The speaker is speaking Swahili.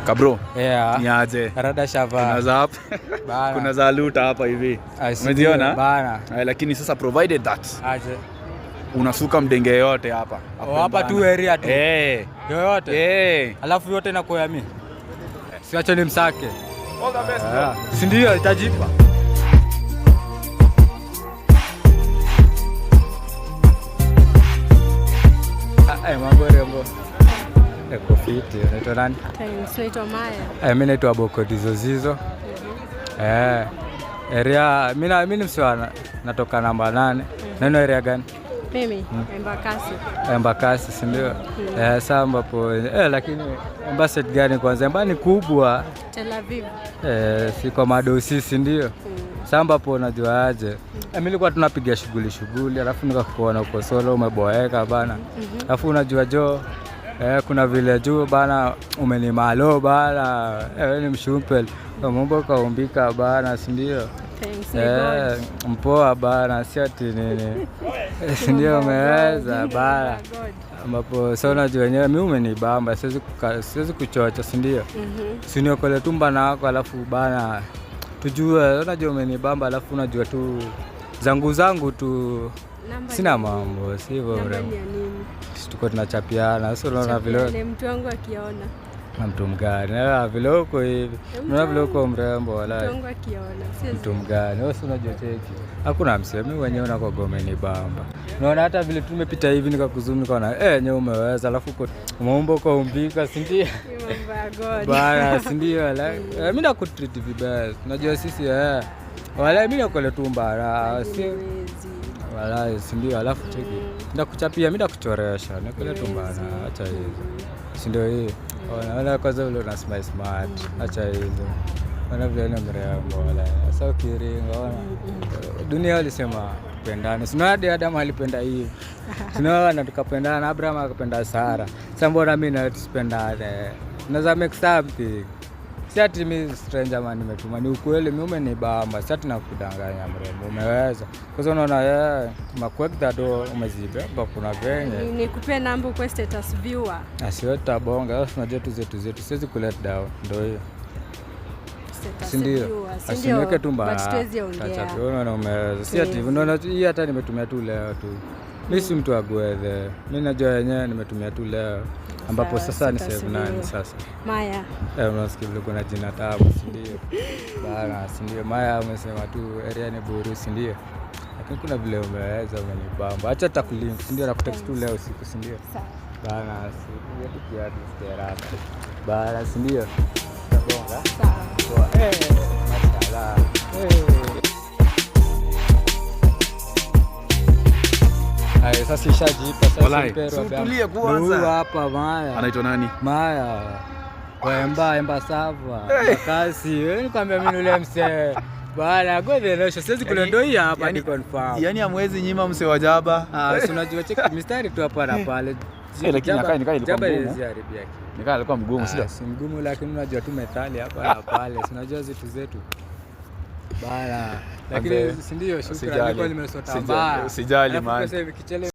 Kabro. Yeah. Ni aje? Rada shava. Kuna za hapa. Kuna za luta hapa hivi. Umeziona? Bana. Lakini sasa provided that. Aje. Unasuka mdenge yote hapa. Hapa tu area tu. Yoyote. Alafu yote na koya mimi. Siache ni msake. All the best bro. Si ndio itajipa. Mambo rembo. Eko fiti. Unaitwa nani? Naitwa Maya. Mimi naitwa Boko Dizozizo. Area mimi ni msiwana natoka namba 8. Neno area gani? Mimi Embakasi. Embakasi si ndio? Sasa ambapo lakini Embakasi gani kwanza? Ni kubwa. Tel Aviv. Siko madosi si ndio? Sasa ambapo unajua aje? Mimi nilikuwa tunapiga shughuli alafu nikakuona uko solo umeboeka bana. Alafu unajua kuna vile juu bana umenimalo bana. Ni mshumpel. Mambo kaumbika bana si ndio? Mpoa bana si ati nini. Si ndio umeweza bana. Ambapo sasa unajua wenyewe mimi umenibamba siwezi kuchocha si ndio? Si niokole tumba nako alafu bana tujue unajua umenibamba alafu unajua tu zangu tu sina mambo sivyo mrembo. Tuko tunachapiana sasa unaona vile mtu wangu akiona na mtu mgani vile uko hivi unaona vile uko mrembo wala mtu wangu akiona mtu mgani wewe unajua cheki hakuna msemi wenyewe unako gomeni bamba unaona hata vile tumepita hivi nikakuzumi nikaona nyewe umeweza alafu uko umeomba uko umbika si ndio bana si ndio mimi nakutreat vibaya unajua sisi wala mimi nakole tumbara si wala si ndio alafu cheki ndakuchapia mimi ndakuchoresha nakole tumbara acha hizo si ndio hii wala kwanza vile una smart acha hizo wana vile ni mrembo wala sasa ukiringa wana dunia walisema pendane sina hadi Adam alipenda hivi sina na tukapendana Abraham akapenda Sara sasa mbona mimi na tusipendane naweza make something si ati mimi stranger man nimetuma ni ukweli mimi umenibamba sasa tunakudanganya mrembo umeweza kwa sababu unaona makwek dado umezibeba kuna venye nikupe namba kwa status viewer asiota bonga sasa unajua tu zetu siwezi kulet down ndio hiyo si ndio asiniweke tu mbaya acha tuone umeweza si ati unaona hii hata nimetumia tu leo tu mimi si mtu agwethe mimi najua yenyewe nimetumia tu leo ambapo sasa ni save nani sasa Maya unasikia vile kuna jina tabu si ndio bana si ndio Maya umesema tu area ni buru si ndio lakini kuna vile umeweza umenibamba acha takulink si ndio nakutext tu leo usiku si ndio bana si yetu kiatu sterata bana si ndio tabonga sawa mashallah sasa ishajipa sasa mpero tulie kwanza hapa Maya anaitwa nani Maya Emba sava kasi wewe nikwambia mimi yule msee bana gode lesho siwezi kulondoi hapa ni confirm yani amwezi nyima msee wa jaba si unajua cheki mistari tu hapa na pale lakini nikaa ilikuwa mgumu nikaa ilikuwa mgumu sio si mgumu lakini unajua tu methali hapa na pale si unajua zetu bana lakini si ndio shukrani kwa nimesota mbaya usijali man